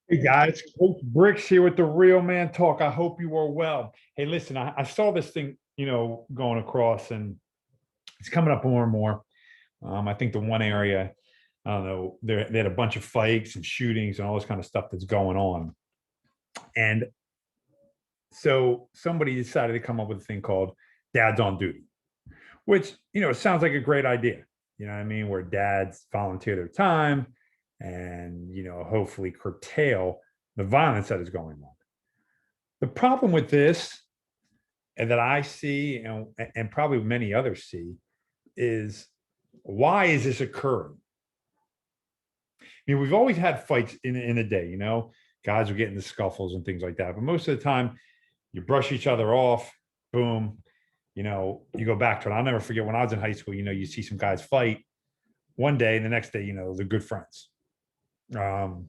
Hey guys, Coach Bricks here with the Real Man Talk. I hope you are well. Hey, listen, I saw this thing, going across, and it's coming up more and more. I think the one area, I don't know, they had a bunch of fights and shootings and all this kind of stuff that's going on. And so somebody decided to come up with a thing called Dads on Duty, which, sounds like a great idea. You know what I mean? Where dads volunteer their time and, hopefully curtail the violence that is going on. The problem with this, and that I see, and probably many others see, is why is this occurring? I mean, we've always had fights in the day, guys will get into scuffles and things like that. But most of the time, you brush each other off, boom, you go back to it. I'll never forget when I was in high school, you see some guys fight one day, and the next day, they're good friends. Um,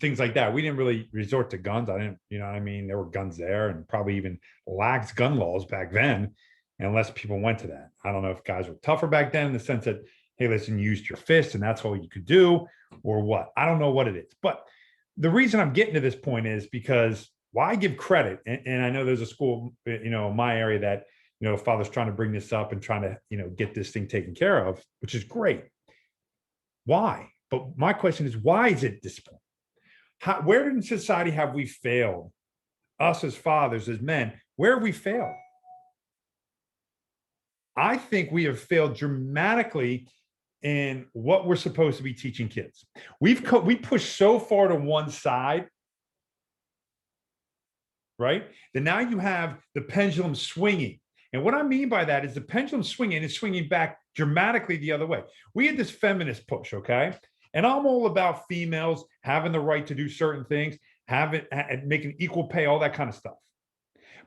Things like that. We didn't really resort to guns. I didn't, you know what I mean? There were guns there and probably even lax gun laws back then, unless people went to that. I don't know if guys were tougher back then in the sense that, hey, listen, you used your fist and that's all you could do, or what. I don't know what it is. But the reason I'm getting to this point is because why give credit? And I know there's a school, in my area that, father's trying to bring this up and trying to, get this thing taken care of, which is great. Why? But my question is, why is it this point? Where in society have we failed? Us as fathers, as men, where have we failed? I think we have failed dramatically in what we're supposed to be teaching kids. We push so far to one side, right? That now you have the pendulum swinging. And what I mean by that is the pendulum swinging is swinging back dramatically the other way. We had this feminist push, okay? And I'm all about females having the right to do certain things, making equal pay, all that kind of stuff.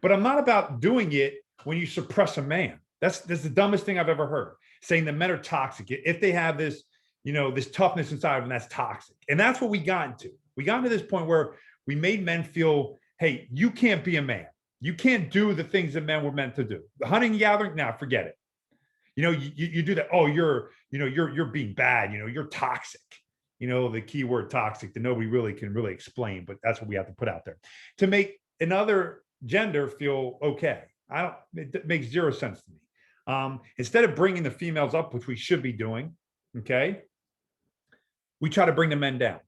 But I'm not about doing it when you suppress a man. That's the dumbest thing I've ever heard. Saying that men are toxic if they have this, this toughness inside of them. That's toxic, and that's what we got into. We got into this point where we made men feel, hey, you can't be a man. You can't do the things that men were meant to do. The hunting and gathering, now forget it. You do that. Oh, you're being bad. You're toxic. The key word toxic that nobody really can really explain, but that's what we have to put out there to make another gender feel okay. It makes zero sense to me. Instead of bringing the females up, which we should be doing, okay, we try to bring the men down.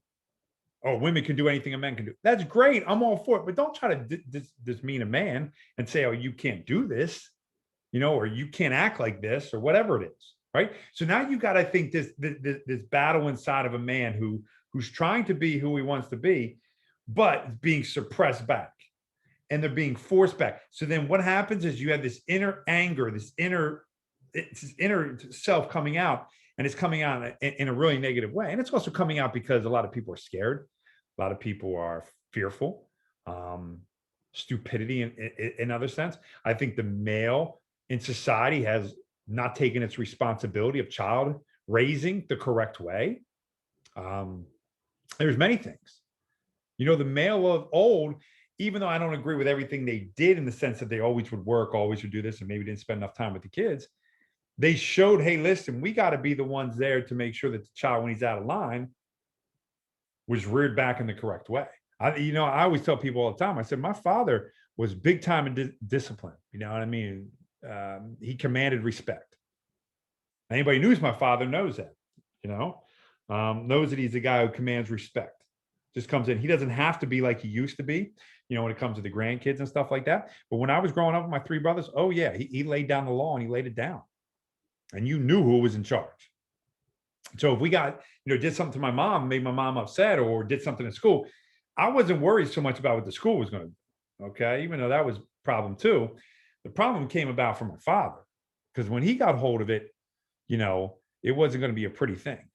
Oh, women can do anything a man can do. That's great. I'm all for it. But don't try to demean a man and say, oh, you can't do this, or you can't act like this, or whatever it is. Right. So now you got, I think, this battle inside of a man who's trying to be who he wants to be, but being suppressed back. And they're being forced back. So then what happens is you have this inner anger, this inner self coming out, and it's coming out in a really negative way. And it's also coming out because a lot of people are scared. A lot of people are fearful, stupidity in other sense. I think the male in society has not taken its responsibility of child raising the correct way. There's many things. The male of old, even though I don't agree with everything they did in the sense that they always would work, always would do this, and maybe didn't spend enough time with the kids, they showed, hey, listen, we got to be the ones there to make sure that the child, when he's out of line, was reared back in the correct way. I always tell people all the time, I said, my father was big time in discipline. You know what I mean? He commanded respect. Anybody who knows my father knows that, knows that he's the guy who commands respect. Just comes in. He doesn't have to be like he used to be, when it comes to the grandkids and stuff like that. But when I was growing up with my three brothers, oh yeah, he laid down the law and he laid it down. And you knew who was in charge. So if we got, did something to my mom, made my mom upset, or did something at school, I wasn't worried so much about what the school was going to do. Okay. Even though that was a problem too. The problem came about from my father, because when he got hold of it, it wasn't going to be a pretty thing.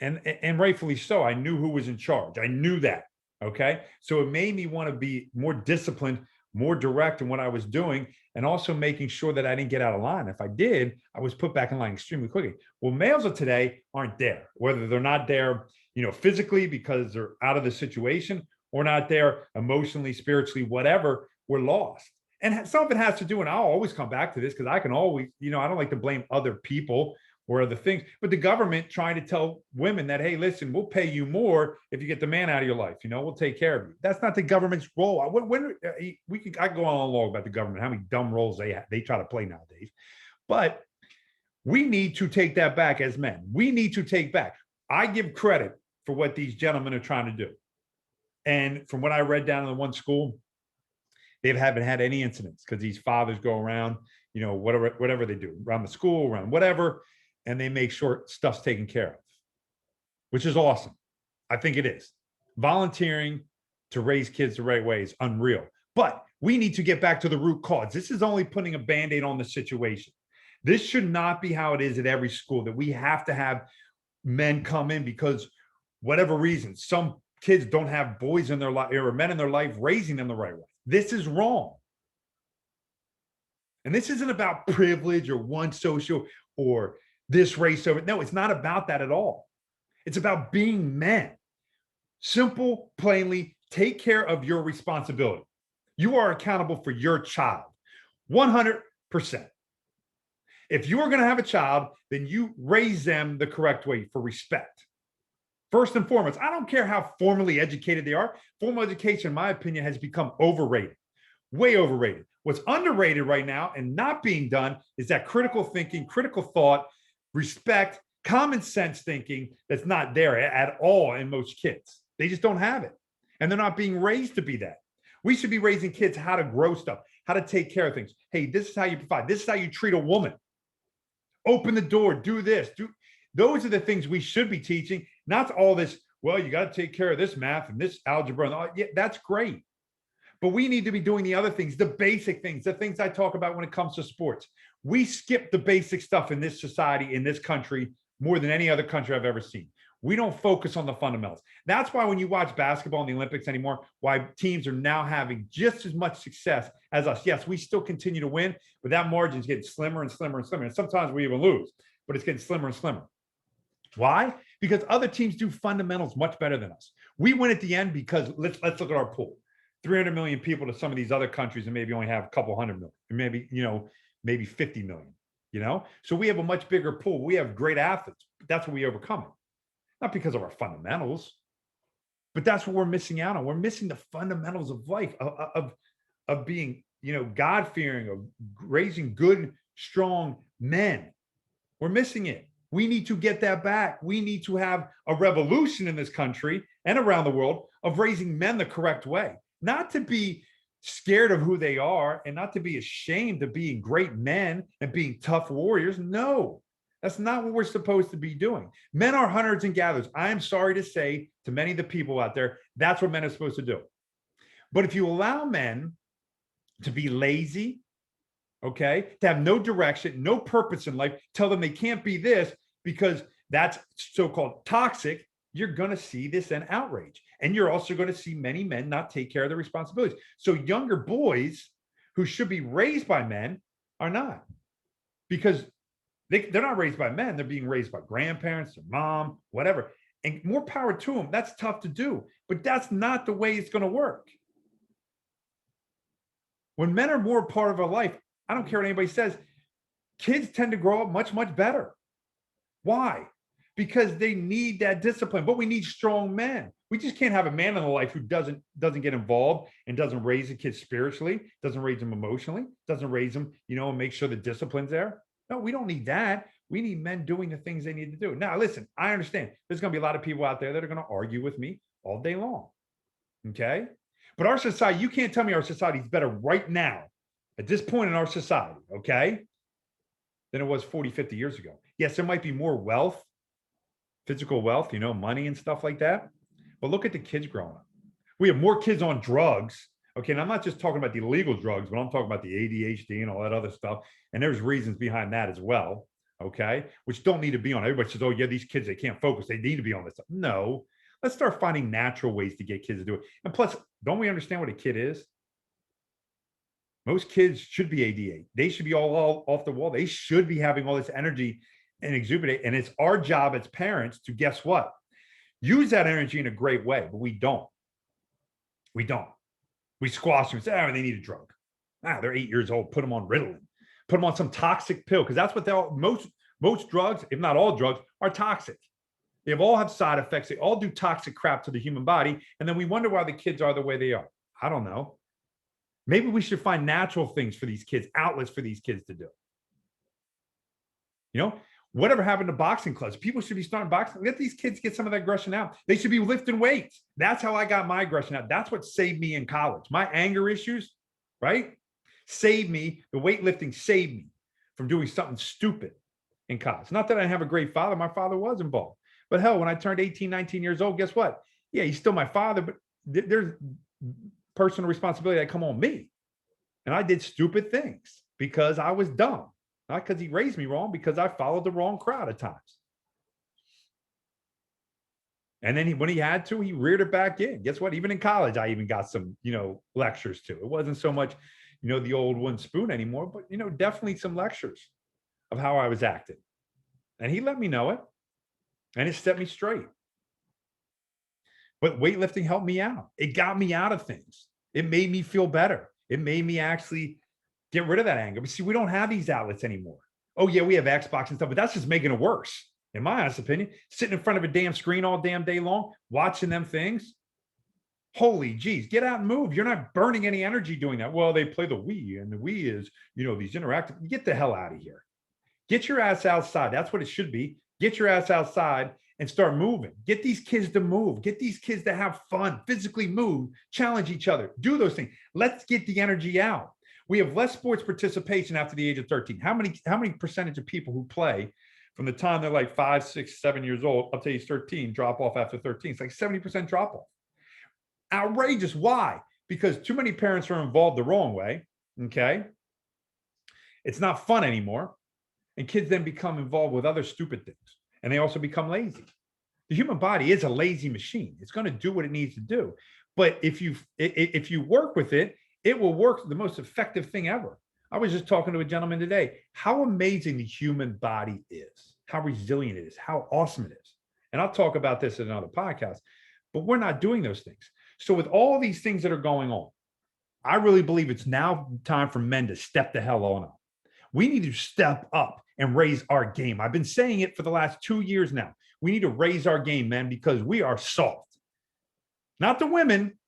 And rightfully so. I knew who was in charge. I knew that. Okay. So it made me want to be more disciplined, more direct in what I was doing, and also making sure that I didn't get out of line. If I did, I was put back in line extremely quickly. Well, males of today aren't there, whether they're not there, physically because they're out of the situation, or not there emotionally, spiritually, whatever, we're lost. And some of it has to do, and I'll always come back to this because I can always, I don't like to blame other people or other things. But the government trying to tell women that, hey, listen, we'll pay you more if you get the man out of your life. We'll take care of you. That's not the government's role. I can go on long about the government, how many dumb roles they try to play nowadays. But we need to take that back as men. We need to take back. I give credit for what these gentlemen are trying to do. And from what I read down in the one school, they haven't had any incidents because these fathers go around, whatever they do around the school, around whatever, and they make sure stuff's taken care of, which is awesome. I think it is. Volunteering to raise kids the right way is unreal. But we need to get back to the root cause. This is only putting a Band-Aid on the situation. This should not be how it is at every school, that we have to have men come in because whatever reason, some kids don't have boys in their life or men in their life raising them the right way. This is wrong. And this isn't about privilege or one social or this race over. No, it's not about that at all. It's about being men. Simple, plainly, take care of your responsibility. You are accountable for your child, 100%. If you are going to have a child, then you raise them the correct way for respect. First and foremost, I don't care how formally educated they are. Formal education, in my opinion, has become overrated, way overrated. What's underrated right now and not being done is that critical thinking, critical thought, respect, common sense thinking that's not there at all in most kids. They just don't have it. And they're not being raised to be that. We should be raising kids how to grow stuff, how to take care of things. Hey, this is how you provide. This is how you treat a woman. Open the door, do this. Those are the things we should be teaching, not all this, well, you got to take care of this math and this algebra. And all. Yeah, that's great. But we need to be doing the other things, the basic things, the things I talk about when it comes to sports. We skip the basic stuff in this society, in this country, more than any other country I've ever seen. We don't focus on the fundamentals. That's why when you watch basketball in the Olympics anymore, why teams are now having just as much success as us. Yes, we still continue to win, but that margin is getting slimmer and slimmer and slimmer. And sometimes we even lose, but it's getting slimmer and slimmer. Why? Because other teams do fundamentals much better than us. We win at the end because let's look at our pool. 300 million people to some of these other countries and maybe only have a couple hundred million, maybe 50 million, So we have a much bigger pool. We have great athletes. But that's what we overcome it. Not because of our fundamentals, but that's what we're missing out on. We're missing the fundamentals of life, of being, God-fearing, of raising good, strong men. We're missing it. We need to get that back. We need to have a revolution in this country and around the world of raising men the correct way, not to be scared of who they are and not to be ashamed of being great men and being tough warriors. No, that's not what we're supposed to be doing. Men are hunters and gatherers. I am sorry to say to many of the people out there, that's what men are supposed to do. But if you allow men to be lazy, okay, to have no direction, no purpose in life, tell them they can't be this because that's so-called toxic, you're going to see this and outrage. And you're also going to see many men not take care of their responsibilities. So younger boys who should be raised by men are not, because they're not raised by men. They're being raised by grandparents, their mom, whatever. And more power to them. That's tough to do, but that's not the way it's going to work. When men are more a part of our life, I don't care what anybody says, kids tend to grow up much, much better. Why? Because they need that discipline, but we need strong men. We just can't have a man in the life who doesn't get involved and doesn't raise the kids spiritually, doesn't raise them emotionally, doesn't raise them, and make sure the discipline's there. No, we don't need that. We need men doing the things they need to do. Now, listen, I understand there's going to be a lot of people out there that are going to argue with me all day long. Okay. But our society, you can't tell me our society is better right now at this point in our society, okay, than it was 40, 50 years ago. Yes, there might be more wealth, physical wealth, money and stuff like that. But look at the kids growing up. We have more kids on drugs. Okay, and I'm not just talking about the illegal drugs, but I'm talking about the ADHD and all that other stuff. And there's reasons behind that as well, okay, which don't need to be on. Everybody says, oh, yeah, these kids, they can't focus. They need to be on this stuff. No, let's start finding natural ways to get kids to do it. And plus, don't we understand what a kid is? Most kids should be ADA. They should be all off the wall. They should be having all this energy and exuberate. And it's our job as parents to, guess what? Use that energy in a great way, but we don't. We don't. We squash them and say, oh, they need a drug. They're 8 years old. Put them on Ritalin. Put them on some toxic pill, because that's what Most drugs, if not all drugs, are toxic. They all have side effects. They all do toxic crap to the human body. And then we wonder why the kids are the way they are. I don't know. Maybe we should find natural things for these kids, outlets for these kids to do. You know, whatever happened to boxing clubs? People should be starting boxing. Let these kids get some of that aggression out. They should be lifting weights. That's how I got my aggression out. That's what saved me in college. My anger issues, right? Saved me. The weightlifting saved me from doing something stupid in college. Not that I have a great father. My father was involved. But hell, when I turned 18, 19 years old, guess what? Yeah, he's still my father, but there's personal responsibility that come on me. And I did stupid things because I was dumb. Not because he raised me wrong, because I followed the wrong crowd at times. And then when he had to, he reared it back in. Guess what? Even in college, I even got some, lectures too. It wasn't so much, the old wooden spoon anymore, but, definitely some lectures of how I was acting. And he let me know it. And it set me straight. But weightlifting helped me out. It got me out of things. It made me feel better. It made me actually get rid of that anger. But see, we don't have these outlets anymore. Oh, yeah, we have Xbox and stuff, but that's just making it worse, in my honest opinion. Sitting in front of a damn screen all damn day long, watching them things. Holy geez, get out and move. You're not burning any energy doing that. Well, they play the Wii, and the Wii is, these interactive. Get the hell out of here. Get your ass outside. That's what it should be. Get your ass outside and start moving. Get these kids to move. Get these kids to have fun, physically move, challenge each other, do those things. Let's get the energy out. We have less sports participation after the age of 13. How many percentage of people who play from the time they're like 5, 6, 7 years old up to age 13 drop off after 13? It's like 70% drop off. Outrageous. Why? Because too many parents are involved the wrong way. Okay. It's not fun anymore. And kids then become involved with other stupid things. And they also become lazy. The human body is a lazy machine. It's going to do what it needs to do. But if you work with it, it will work the most effective thing ever. I was just talking to a gentleman today. How amazing the human body is, how resilient it is, how awesome it is. And I'll talk about this in another podcast, but we're not doing those things. So with all these things that are going on, I really believe it's now time for men to step the hell on up. We need to step up and raise our game. I've been saying it for the last 2 years now. We need to raise our game, man, because we are soft. Not the women.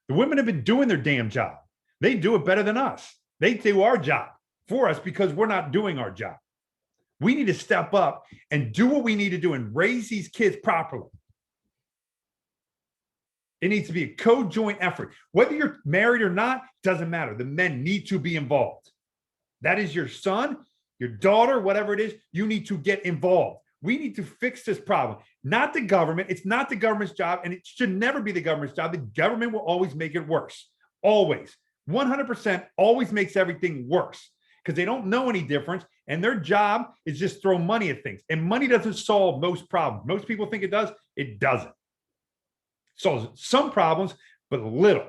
The women have been doing their damn job. They do it better than us. They do our job for us because we're not doing our job. We need to step up and do what we need to do and raise these kids properly. It needs to be a co-joint effort. Whether you're married or not, doesn't matter. The men need to be involved. That is your son, your daughter, whatever it is, you need to get involved. We need to fix this problem. Not the government. It's not the government's job, and it should never be the government's job. The government will always make it worse. Always. 100% always makes everything worse because they don't know any difference, and their job is just throw money at things. And money doesn't solve most problems. Most people think it does. It doesn't. It solves some problems, but little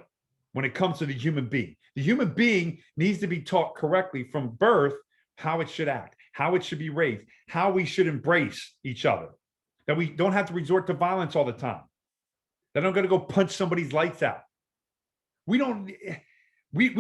when it comes to the human being. The human being needs to be taught correctly from birth how it should act, how it should be raised, how we should embrace each other, that we don't have to resort to violence all the time, that I'm going to go punch somebody's lights out. We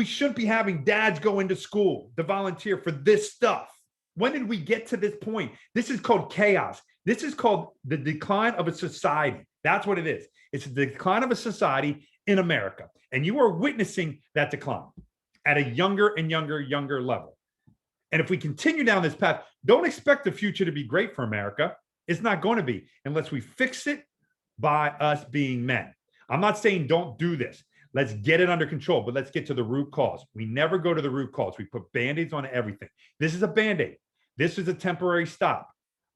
shouldn't be having dads go into school to volunteer for this stuff. When did we get to this point? This is called chaos. This is called the decline of a society. That's what it is. It's the decline of a society in America. And you are witnessing that decline at a younger and younger level. And if we continue down this path, don't expect the future to be great for America. It's not going to be unless we fix it by us being men. I'm not saying don't do this. Let's get it under control, but let's get to the root cause. We never go to the root cause. We put Band-Aids on everything. This is a Band-Aid. This is a temporary stop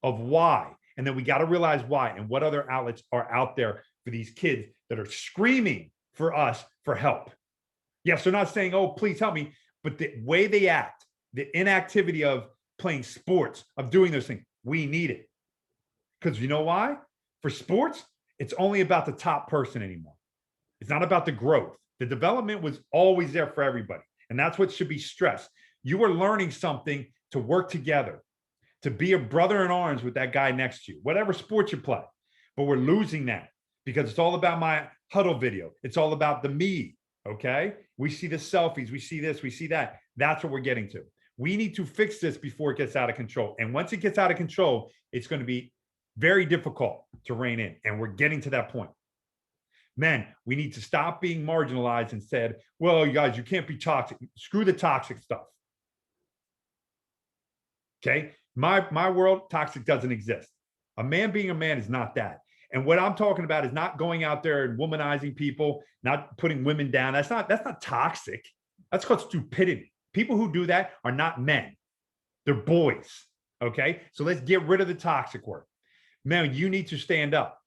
of why. And then we got to realize why and what other outlets are out there for these kids that are screaming for us for help. Yes, they're not saying, oh, please help me, but the way they act, the inactivity of playing sports, of doing those things, we need it. Because you know why? For sports, it's only about the top person anymore. It's not about the growth. The development was always there for everybody. And that's what should be stressed. You are learning something to work together, to be a brother in arms with that guy next to you, whatever sport you play. But we're losing that because it's all about my huddle video. It's all about the me, okay? We see the selfies. We see this. We see that. That's what we're getting to. We need to fix this before it gets out of control. And once it gets out of control, it's going to be very difficult to rein in. And we're getting to that point. Men, we need to stop being marginalized and said, well, you guys, you can't be toxic. Screw the toxic stuff. Okay. My world, toxic doesn't exist. A man being a man is not that. And what I'm talking about is not going out there and womanizing people, not putting women down. That's not toxic. That's called stupidity. People who do that are not men. They're boys. Okay. So let's get rid of the toxic word. Man, you need to stand up.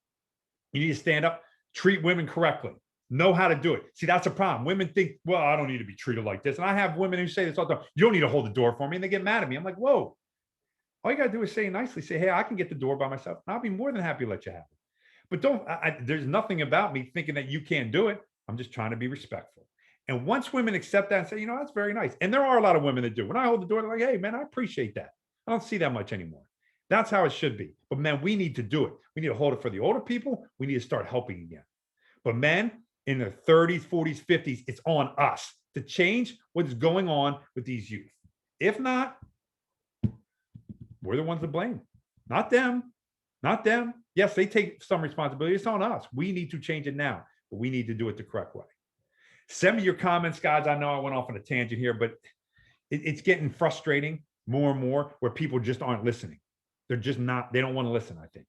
You need to stand up, treat women correctly, know how to do it. See, that's a problem. Women think, well, I don't need to be treated like this. And I have women who say this all the time. You don't need to hold the door for me. And they get mad at me. I'm like, whoa. All you got to do is say nicely, say, hey, I can get the door by myself. And I'll be more than happy to let you have it. But there's nothing about me thinking that you can't do it. I'm just trying to be respectful. And once women accept that and say, that's very nice. And there are a lot of women that do. When I hold the door, they're like, hey, man, I appreciate that. I don't see that much anymore. That's how it should be. But men, we need to do it. We need to hold it for the older people. We need to start helping again. But men in their 30s, 40s, 50s, it's on us to change what is going on with these youth. If not, we're the ones to blame. Not them. Not them. Yes, they take some responsibility. It's on us. We need to change it now, but we need to do it the correct way. Send me your comments, guys. I know I went off on a tangent here, but it's getting frustrating more and more where people just aren't listening. They're just not, they don't want to listen, I think.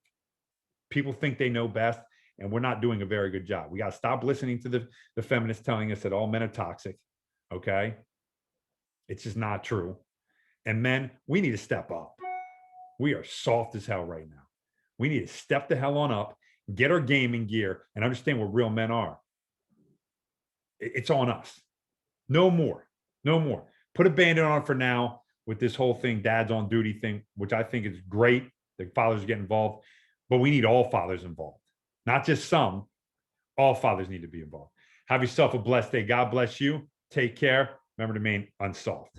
People think they know best, and we're not doing a very good job. We got to stop listening to the feminists telling us that all men are toxic, okay? It's just not true. And men, we need to step up. We are soft as hell right now. We need to step the hell on up, get our gaming gear, and understand what real men are. It's on us. No more. No more. Put a Band-Aid on for now with this whole thing, dad's on duty thing, which I think is great. The fathers get involved, but we need all fathers involved, not just some. All fathers need to be involved. Have yourself a blessed day. God bless you. Take care. Remember to remain unsolved.